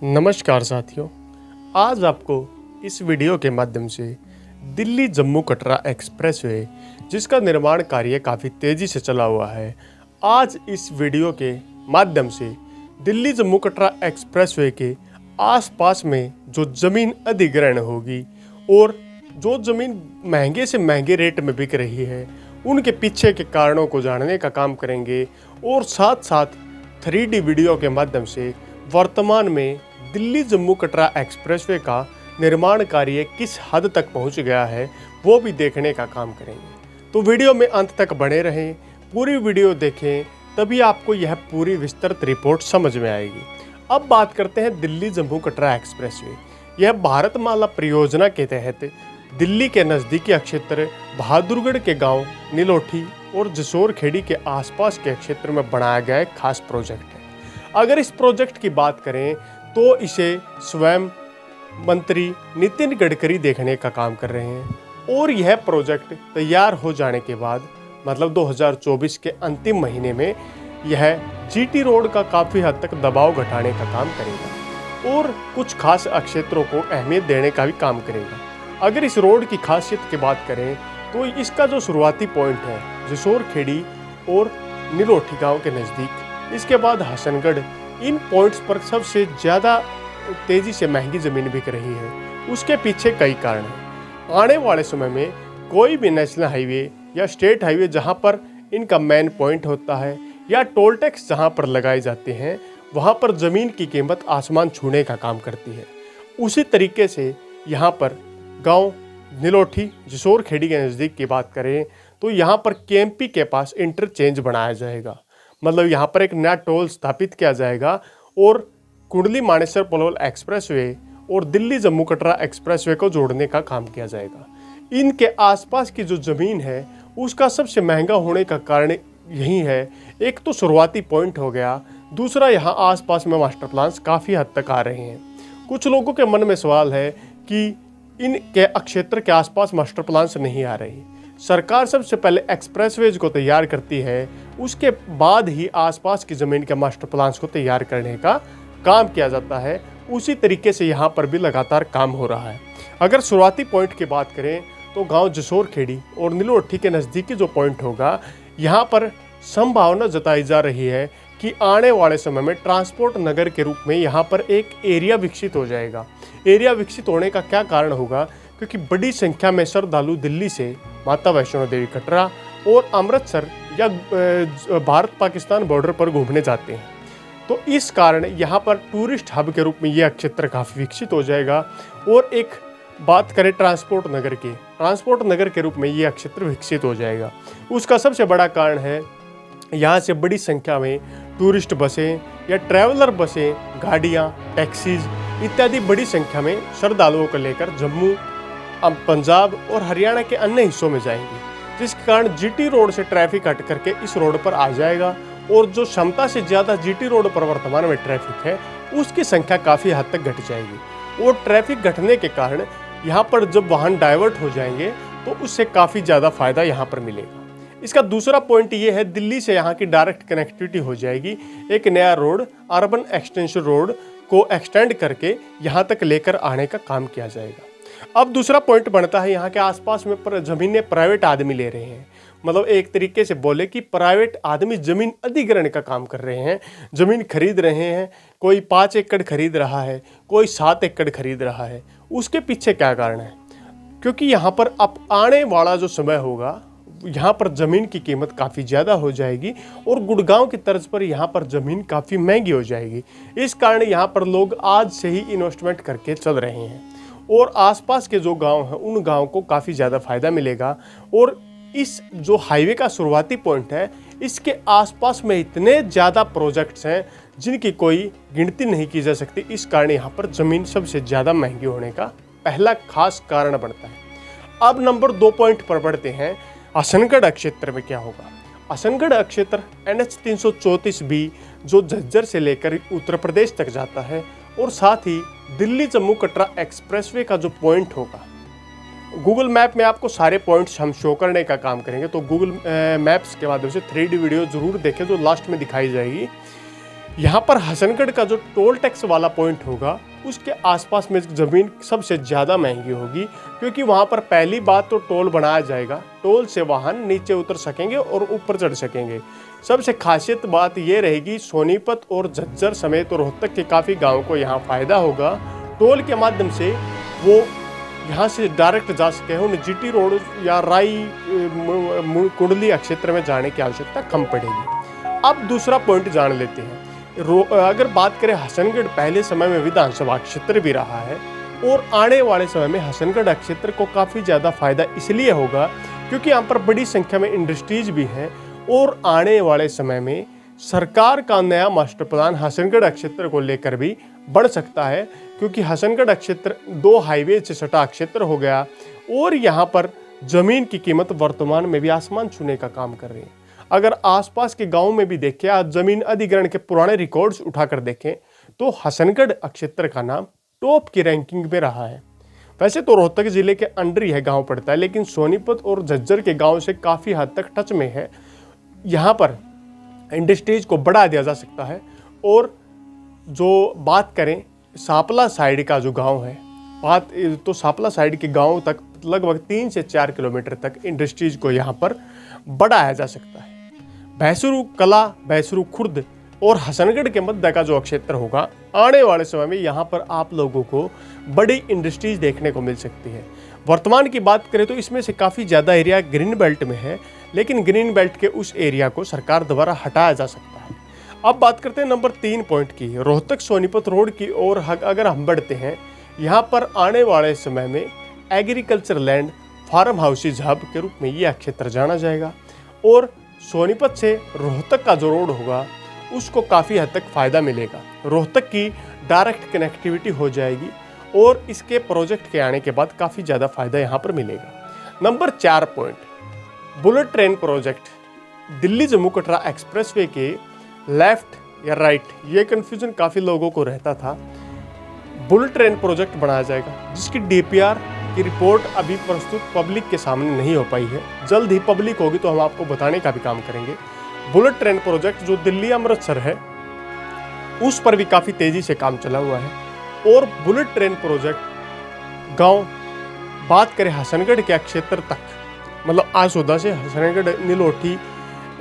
नमस्कार साथियों, आज आपको इस वीडियो के माध्यम से दिल्ली जम्मू कटरा एक्सप्रेसवे जिसका निर्माण कार्य काफ़ी तेज़ी से चला हुआ है, आज इस वीडियो के माध्यम से दिल्ली जम्मू कटरा एक्सप्रेसवे के आसपास में जो ज़मीन अधिग्रहण होगी और जो ज़मीन महंगे से महंगे रेट में बिक रही है उनके पीछे के कारणों को जानने का काम करेंगे और साथ साथ 3D वीडियो के माध्यम से वर्तमान में दिल्ली जम्मू कटरा एक्सप्रेसवे का निर्माण कार्य किस हद तक पहुंच गया है वो भी देखने का काम करेंगे। तो वीडियो में अंत तक बने रहें, पूरी वीडियो देखें, तभी आपको यह पूरी विस्तृत रिपोर्ट समझ में आएगी। अब बात करते हैं दिल्ली जम्मू कटरा एक्सप्रेसवे। यह भारतमाला परियोजना के तहत दिल्ली के नज़दीकी क्षेत्र बहादुरगढ़ के गांव नीलोठी और जसोर खेड़ी के आसपास के क्षेत्र में बनाया गया एक खास प्रोजेक्ट है। अगर इस प्रोजेक्ट की बात करें तो इसे स्वयं मंत्री नितिन गडकरी देखने का काम कर रहे हैं और यह प्रोजेक्ट तैयार हो जाने के बाद मतलब 2024 के अंतिम महीने में यह जीटी रोड का काफ़ी हद तक दबाव घटाने का काम करेगा और कुछ खास क्षेत्रों को अहमियत देने का भी काम करेगा। अगर इस रोड की खासियत की बात करें तो इसका जो शुरुआती पॉइंट है जसोर खेड़ी और नीलोठी गांव के नज़दीक, इसके बाद हसनगढ़, इन पॉइंट्स पर सबसे ज़्यादा तेज़ी से महंगी ज़मीन बिक रही है। उसके पीछे कई कारण हैं। आने वाले समय में कोई भी नेशनल हाईवे या स्टेट हाईवे जहां पर इनका मेन पॉइंट होता है या टोल टैक्स जहां पर लगाए जाते हैं वहां पर ज़मीन की कीमत आसमान छूने का काम करती है। उसी तरीके से यहाँ पर गाँव नीलोठी जसोर खेड़ी के नज़दीक की बात करें तो यहाँ पर केएमपी के पास इंटरचेंज बनाया जाएगा, मतलब यहाँ पर एक नया टोल स्थापित किया जाएगा और कुंडली मानेसर पलवल एक्सप्रेसवे और दिल्ली जम्मू कटरा एक्सप्रेसवे को जोड़ने का काम किया जाएगा। इनके आसपास की जो ज़मीन है उसका सबसे महंगा होने का कारण यही है, एक तो शुरुआती पॉइंट हो गया, दूसरा यहाँ आसपास में मास्टर प्लान्स काफ़ी हद तक आ रहे हैं। कुछ लोगों के मन में सवाल है कि इनके क्षेत्र के आसपास मास्टर प्लान्स नहीं आ रहे। सरकार सबसे पहले एक्सप्रेसवेज को तैयार करती है, उसके बाद ही आसपास की ज़मीन के मास्टर प्लान्स को तैयार करने का काम किया जाता है। उसी तरीके से यहाँ पर भी लगातार काम हो रहा है। अगर शुरुआती पॉइंट की बात करें तो गांव जसोर खेड़ी और नीलोठी के नज़दीकी जो पॉइंट होगा, यहाँ पर संभावना जताई जा रही है कि आने वाले समय में ट्रांसपोर्ट नगर के रूप में यहाँ पर एक एरिया विकसित हो जाएगा। एरिया विकसित होने का क्या कारण होगा, क्योंकि बड़ी संख्या में श्रद्धालु दिल्ली से माता वैष्णो देवी कटरा और अमृतसर या भारत पाकिस्तान बॉर्डर पर घूमने जाते हैं। तो इस कारण यहाँ पर टूरिस्ट हब के रूप में यह क्षेत्र काफ़ी विकसित हो जाएगा। और एक बात करें ट्रांसपोर्ट नगर के रूप में यह क्षेत्र विकसित हो जाएगा। उसका सबसे बड़ा कारण है यहाँ से बड़ी संख्या में टूरिस्ट बसें या ट्रैवलर बसें, गाड़ियाँ, टैक्सीज इत्यादि बड़ी संख्या में श्रद्धालुओं को लेकर जम्मू, पंजाब और हरियाणा के अन्य हिस्सों में जाएंगी, जिसके कारण जीटी रोड से ट्रैफिक हट करके इस रोड पर आ जाएगा और जो क्षमता से ज़्यादा जीटी रोड पर वर्तमान में ट्रैफिक है उसकी संख्या काफ़ी हद तक घट जाएगी। और ट्रैफिक घटने के कारण यहाँ पर जब वाहन डाइवर्ट हो जाएंगे तो उससे काफ़ी ज़्यादा फायदा यहाँ पर मिलेगा। इसका दूसरा पॉइंट ये है, दिल्ली से यहाँ की डायरेक्ट कनेक्टिविटी हो जाएगी। एक नया रोड अर्बन एक्सटेंशन रोड को एक्सटेंड करके यहाँ तक लेकर आने का काम किया जाएगा। अब दूसरा पॉइंट बनता है, यहाँ के आसपास में ज़मीनें प्राइवेट आदमी ले रहे हैं, मतलब एक तरीके से बोले कि प्राइवेट आदमी ज़मीन अधिग्रहण का काम कर रहे हैं, ज़मीन खरीद रहे हैं। कोई 5 एकड़ खरीद रहा है, कोई 7 एकड़ खरीद रहा है। उसके पीछे क्या कारण है, क्योंकि यहाँ पर अब आने वाला जो समय होगा यहाँ पर ज़मीन की कीमत काफ़ी ज़्यादा हो जाएगी और गुड़गांव की तर्ज पर यहाँ पर ज़मीन काफ़ी महंगी हो जाएगी। इस कारण यहाँ पर लोग आज से ही इन्वेस्टमेंट करके चल रहे हैं और आसपास के जो गांव हैं उन गांव को काफ़ी ज़्यादा फ़ायदा मिलेगा। और इस जो हाईवे का शुरुआती पॉइंट है इसके आसपास में इतने ज़्यादा प्रोजेक्ट्स हैं जिनकी कोई गिनती नहीं की जा सकती। इस कारण यहाँ पर ज़मीन सबसे ज़्यादा महंगी होने का पहला खास कारण बनता है। अब नंबर 2 पॉइंट पर बढ़ते हैं, हसनगढ़ क्षेत्र में क्या होगा। हसनगढ़ क्षेत्र NH 334B जो झज्जर से लेकर उत्तर प्रदेश तक जाता है और साथ ही दिल्ली जम्मू कटरा एक्सप्रेसवे का जो पॉइंट होगा, गूगल मैप में आपको सारे पॉइंट्स हम शो करने का काम करेंगे, तो गूगल मैप्स के माध्यम से 3D वीडियो ज़रूर देखें जो लास्ट में दिखाई जाएगी। यहाँ पर हसनगढ़ का जो टोल टैक्स वाला पॉइंट होगा उसके आसपास में ज़मीन सबसे ज़्यादा महंगी होगी, क्योंकि वहाँ पर पहली बात तो टोल बनाया जाएगा, टोल से वाहन नीचे उतर सकेंगे और ऊपर चढ़ सकेंगे। सबसे खासियत बात ये रहेगी सोनीपत और झज्जर समेत रोहतक के काफ़ी गाँव को यहाँ फ़ायदा होगा। टोल के माध्यम से वो यहाँ से डायरेक्ट जा सके, उन्हें जीटी रोड या राई कुंडली क्षेत्र में जाने की आवश्यकता कम पड़ेगी। अब दूसरा पॉइंट जान लेते हैं। अगर बात करें, हसनगढ़ पहले समय में विधानसभा क्षेत्र भी रहा है और आने वाले समय में हसनगढ़ क्षेत्र को काफ़ी ज़्यादा फायदा इसलिए होगा क्योंकि यहाँ पर बड़ी संख्या में इंडस्ट्रीज भी हैं और आने वाले समय में सरकार का नया मास्टर प्लान हसनगढ़ क्षेत्र को लेकर भी बढ़ सकता है, क्योंकि हसनगढ़ क्षेत्र 2 हाईवे से सटा क्षेत्र हो गया और यहाँ पर ज़मीन की कीमत वर्तमान में भी आसमान छूने का काम कर रही है। अगर आसपास के गांव में भी देखें, आज जमीन अधिग्रहण के पुराने रिकॉर्ड्स उठाकर देखें तो हसनगढ़ क्षेत्र का नाम टॉप की रैंकिंग में रहा है। वैसे तो रोहतक जिले के अंडर ही है गांव पड़ता है, लेकिन सोनीपत और झज्जर के गांव से काफ़ी हद तक टच में है। यहाँ पर इंडस्ट्रीज को बढ़ा दिया जा सकता है। और जो बात करें सापला साइड का जो गाँव है, तो सापला साइड के गाँव तक लगभग 3 से 4 किलोमीटर तक इंडस्ट्रीज को यहाँ पर बढ़ाया जा सकता है। भैंसुरु कला, भैंसुरु खुर्द और हसनगढ़ के मध्य का जो क्षेत्र होगा, आने वाले समय में यहाँ पर आप लोगों को बड़ी इंडस्ट्रीज देखने को मिल सकती है। वर्तमान की बात करें तो इसमें से काफ़ी ज़्यादा एरिया ग्रीन बेल्ट में है, लेकिन ग्रीन बेल्ट के उस एरिया को सरकार द्वारा हटाया जा सकता है। अब बात करते हैं नंबर 3 पॉइंट की, रोहतक सोनीपत रोड की ओर अगर हम बढ़ते हैं, यहाँ पर आने वाले समय में agriculture land farm houses hub के रूप में यह क्षेत्र जाना जाएगा और सोनीपत से रोहतक का जो रोड होगा उसको काफ़ी हद तक फ़ायदा मिलेगा। रोहतक की डायरेक्ट कनेक्टिविटी हो जाएगी और इसके प्रोजेक्ट के आने के बाद काफ़ी ज़्यादा फ़ायदा यहाँ पर मिलेगा। Number 4 point, bullet train project. Delhi Jammu Katra expressway के लेफ्ट या राइट, ये कन्फ्यूज़न काफ़ी लोगों को रहता था। बुलेट ट्रेन प्रोजेक्ट बनाया जाएगा जिसकी DPR की रिपोर्ट अभी प्रस्तुत पब्लिक के सामने नहीं हो पाई है। जल्द ही पब्लिक होगी तो हम आपको बताने का भी काम करेंगे। बुलेट ट्रेन प्रोजेक्ट जो दिल्ली अमृतसर है उस पर भी काफ़ी तेज़ी से काम चला हुआ है। और बुलेट ट्रेन प्रोजेक्ट गांव, बात करें हसनगढ़ के क्षेत्र तक, मतलब आसोदा से हसनगढ़, नीलोठी,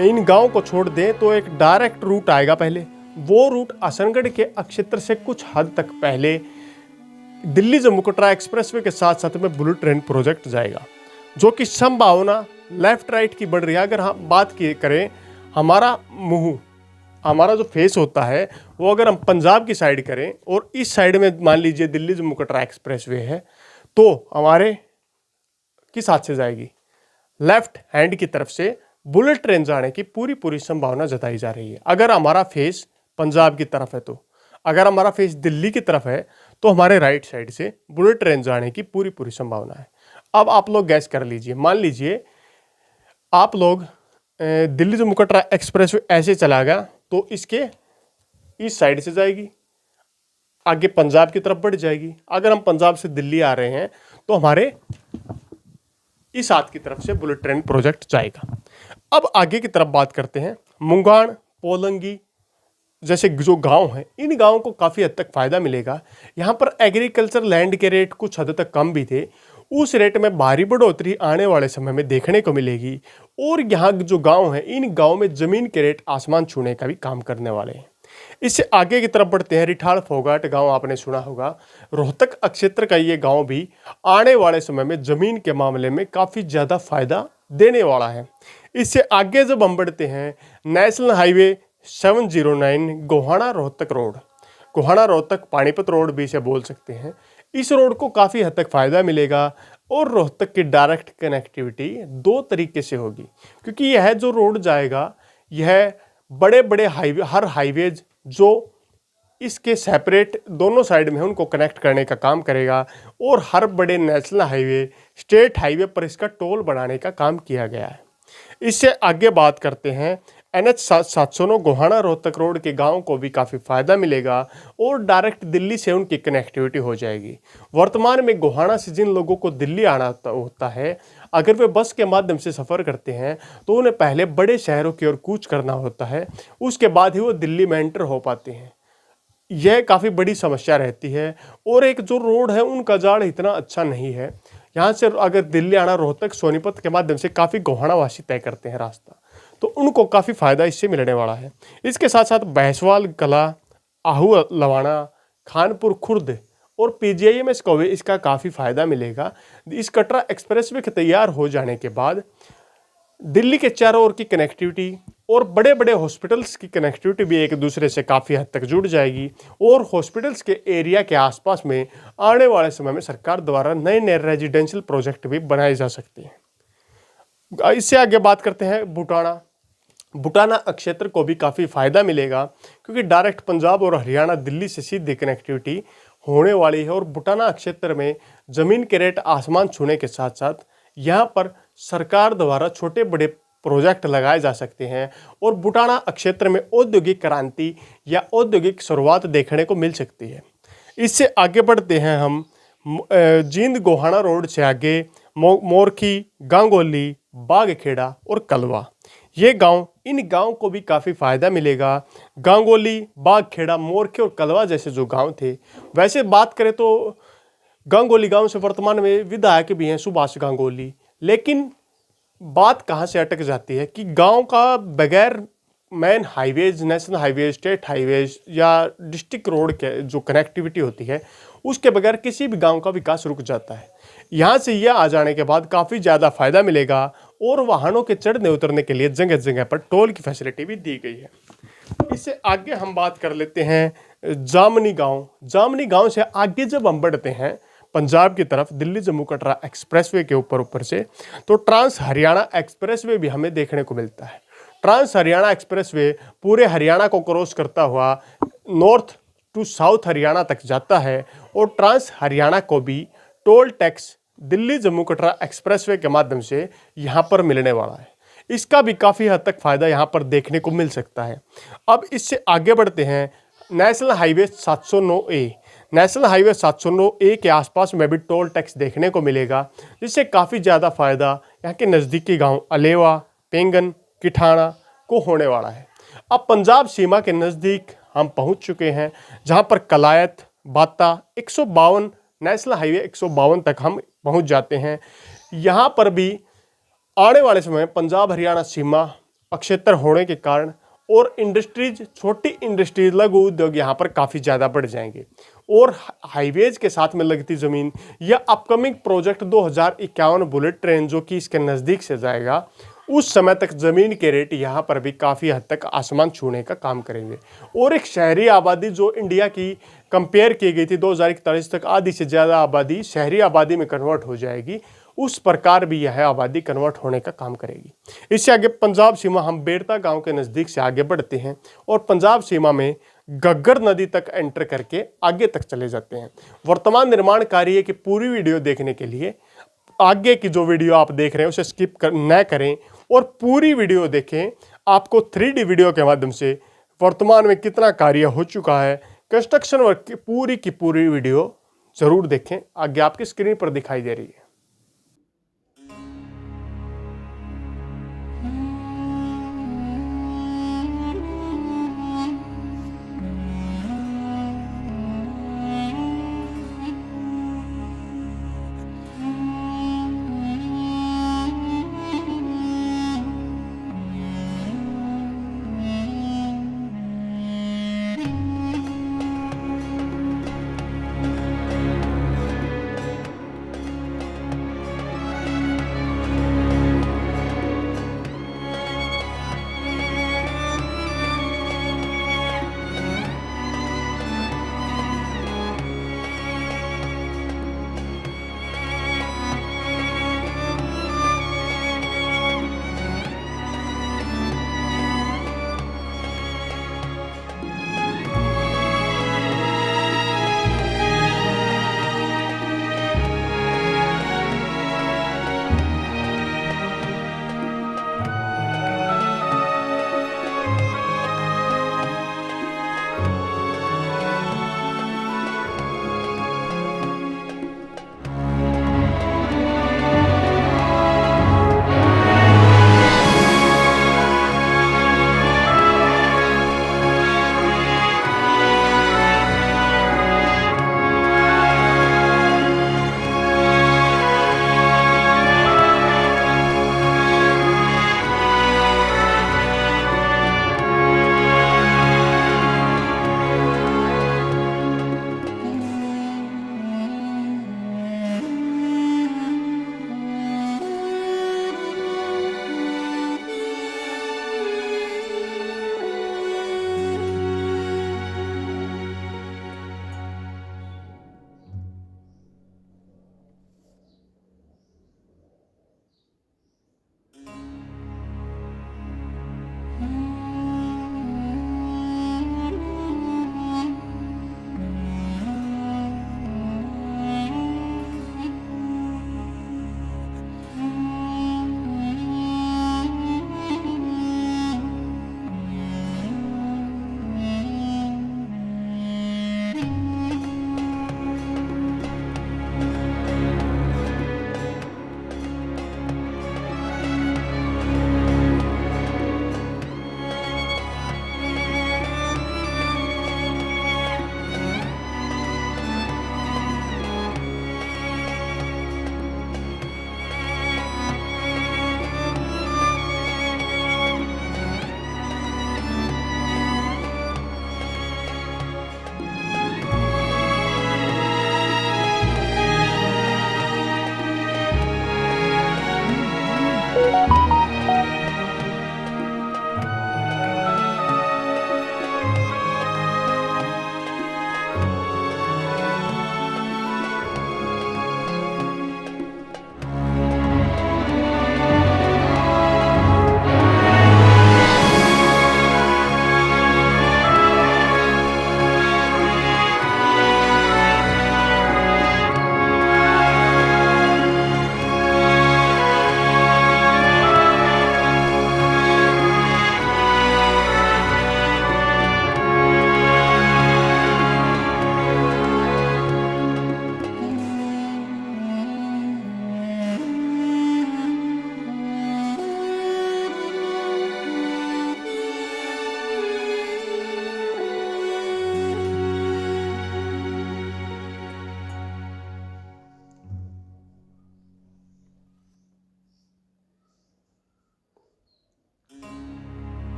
इन गाँव को छोड़ दें तो एक डायरेक्ट रूट आएगा। पहले वो रूट हसनगढ़ के क्षेत्र से कुछ हद तक पहले दिल्ली जम्मू कटरा एक्सप्रेसवे के साथ साथ में बुलेट ट्रेन प्रोजेक्ट जाएगा, जो कि संभावना लेफ्ट राइट की बढ़ रही है। अगर हम बात करें, हमारा जो फेस होता है वो अगर हम पंजाब की साइड करें और इस साइड में मान लीजिए दिल्ली जम्मू कटरा एक्सप्रेसवे है, तो हमारे किस हाथ से जाएगी, लेफ्ट हैंड की तरफ से बुलेट ट्रेन जाने की पूरी संभावना जताई जा रही है। अगर हमारा फेस पंजाब की तरफ है तो, अगर हमारा फेस दिल्ली की तरफ है तो हमारे राइट साइड से बुलेट ट्रेन जाने की पूरी संभावना है। अब आप लोग गैस कर लीजिए, मान लीजिए आप लोग दिल्ली जम्मू कटरा एक्सप्रेस ऐसे चला गया तो इसके इस साइड से जाएगी, आगे पंजाब की तरफ बढ़ जाएगी। अगर हम पंजाब से दिल्ली आ रहे हैं तो हमारे इस हाथ की तरफ से बुलेट ट्रेन प्रोजेक्ट जाएगा। अब आगे की तरफ बात करते हैं, मुंगाण, पोलंगी जैसे जो गांव हैं, इन गांवों को काफ़ी हद तक फ़ायदा मिलेगा। यहाँ पर एग्रीकल्चर लैंड के रेट कुछ हद तक कम भी थे, उस रेट में भारी बढ़ोतरी आने वाले समय में देखने को मिलेगी। और यहाँ जो गांव हैं, इन गांव में ज़मीन के रेट आसमान छूने का भी काम करने वाले हैं। इससे आगे की तरफ बढ़ते हैं, रिठाल फोगाट गांव आपने सुना होगा, रोहतक क्षेत्र का ये गांव भी आने वाले समय में ज़मीन के मामले में काफ़ी ज़्यादा फायदा देने वाला है। इससे आगे जब हम बढ़ते हैं, national highway 709 Gohana Rohtak road, Gohana Rohtak Panipat road भी इसे बोल सकते हैं, इस रोड को काफ़ी हद तक फ़ायदा मिलेगा। और रोहतक की डायरेक्ट कनेक्टिविटी 2 तरीके से होगी, क्योंकि यह जो रोड जाएगा यह बड़े बड़े हाईवे, हर हाईवेज जो इसके सेपरेट दोनों साइड में है उनको कनेक्ट करने का काम करेगा। और हर बड़े नेशनल हाईवे, स्टेट हाईवे पर इसका टोल बढ़ाने का काम किया गया है। इससे आगे बात करते हैं, NH 709 गोहाना रोहतक रोड के गांव को भी काफ़ी फ़ायदा मिलेगा और डायरेक्ट दिल्ली से उनकी कनेक्टिविटी हो जाएगी। वर्तमान में गोहाना से जिन लोगों को दिल्ली आना होता है, अगर वे बस के माध्यम से सफ़र करते हैं तो उन्हें पहले बड़े शहरों की ओर कूच करना होता है, उसके बाद ही वो दिल्ली में एंटर हो पाते हैं। यह काफ़ी बड़ी समस्या रहती है और एक जो रोड है उनका जाड़ इतना अच्छा नहीं है। यहाँ से अगर दिल्ली आना रोहतक सोनीपत के माध्यम से काफ़ी गोहानावासी तय करते हैं रास्ता, तो उनको काफ़ी फ़ायदा इससे मिलने वाला है। इसके साथ साथ भैंसवाल कला, आहू लवाना, खानपुर खुर्द और PGIMS को भी इसका काफ़ी फ़ायदा मिलेगा। इस कटरा एक्सप्रेसवे के तैयार हो जाने के बाद दिल्ली के चारों ओर की कनेक्टिविटी और बड़े बड़े हॉस्पिटल्स की कनेक्टिविटी भी एक दूसरे से काफ़ी हद तक जुड़ जाएगी और हॉस्पिटल्स के एरिया के आसपास में आने वाले समय में सरकार द्वारा नए नए रेजिडेंशियल प्रोजेक्ट भी बनाए जा सकते हैं। इससे आगे बात करते हैं बुटाना क्षेत्र को भी काफ़ी फ़ायदा मिलेगा क्योंकि डायरेक्ट पंजाब और हरियाणा दिल्ली से सीधी कनेक्टिविटी होने वाली है और बुटाना क्षेत्र में ज़मीन के रेट आसमान छूने के साथ साथ यहाँ पर सरकार द्वारा छोटे बड़े प्रोजेक्ट लगाए जा सकते हैं और बुटाना क्षेत्र में औद्योगिक क्रांति या औद्योगिक शुरुआत देखने को मिल सकती है। इससे आगे बढ़ते हैं हम जींद गोहाना रोड से आगे मोरखी, गांगोली, बागखेड़ा और कलवा, ये गांव, इन गांव को भी काफ़ी फ़ायदा मिलेगा। गांगोली, बागखेड़ा, मोरखी और कलवा जैसे जो गांव थे, वैसे बात करें तो गांगोली गांव से वर्तमान में विधायक भी हैं सुभाष गांगुली, लेकिन बात कहाँ से अटक जाती है कि गांव का बगैर main highways, national highways, state highways या डिस्ट्रिक्ट रोड के जो कनेक्टिविटी होती है उसके बगैर किसी भी गांव का विकास रुक जाता है। यहाँ से यह आ जाने के बाद काफ़ी ज़्यादा फायदा मिलेगा और वाहनों के चढ़ने उतरने के लिए जगह जगह पर टोल की फैसिलिटी भी दी गई है। इससे आगे हम बात कर लेते हैं जामनी गाँव। जामनी गाँव से आगे जब हम बढ़ते हैं पंजाब की तरफ दिल्ली जम्मू कटरा एक्सप्रेसवे के ऊपर से, तो ट्रांस हरियाणा एक्सप्रेसवे भी हमें देखने को मिलता है। ट्रांस हरियाणा एक्सप्रेसवे पूरे हरियाणा को क्रॉस करता हुआ नॉर्थ टू साउथ हरियाणा तक जाता है और ट्रांस हरियाणा को भी toll tax Delhi Jammu Katra expressway के माध्यम से यहाँ पर मिलने वाला है। इसका भी काफ़ी हद तक फ़ायदा यहाँ पर देखने को मिल सकता है। अब इससे आगे बढ़ते हैं national highway 709A। National highway 709A के आसपास में भी टोल टैक्स देखने को मिलेगा, जिससे काफ़ी ज़्यादा फायदा यहाँ के नज़दीकी गांव अलेवा, पेंगन, किठाना को होने वाला है। अब पंजाब सीमा के नज़दीक हम पहुँच चुके हैं, जहाँ पर कलायत, बाता 152 नेशनल हाईवे 152 तक हम पहुँच जाते हैं। यहाँ पर भी आने वाले समय में पंजाब हरियाणा सीमा क्षेत्र होने के कारण और इंडस्ट्रीज, छोटी इंडस्ट्रीज, लघु उद्योग यहाँ पर काफ़ी ज़्यादा बढ़ जाएंगे और हाईवेज के साथ में लगती ज़मीन या अपकमिंग प्रोजेक्ट 2051 बुलेट ट्रेन जो कि इसके नज़दीक से जाएगा, उस समय तक ज़मीन के रेट यहाँ पर भी काफ़ी हद तक आसमान छूने का काम करेंगे। और एक शहरी आबादी जो इंडिया की कंपेयर की गई थी 2041 तक, आधी से ज़्यादा आबादी शहरी आबादी में कन्वर्ट हो जाएगी, उस प्रकार भी यह आबादी कन्वर्ट होने का काम करेगी। इससे आगे पंजाब सीमा हम बेड़ता गांव के नज़दीक से आगे बढ़ते हैं और पंजाब सीमा में घग्गर नदी तक एंटर करके आगे तक चले जाते हैं। वर्तमान निर्माण कार्य की पूरी वीडियो देखने के लिए आगे की जो वीडियो आप देख रहे हैं उसे स्किप न करें और पूरी वीडियो देखें। आपको 3D वीडियो के माध्यम से वर्तमान में कितना कार्य हो चुका है, कंस्ट्रक्शन वर्क की पूरी वीडियो ज़रूर देखें। आगे आपकी स्क्रीन पर दिखाई दे रही है।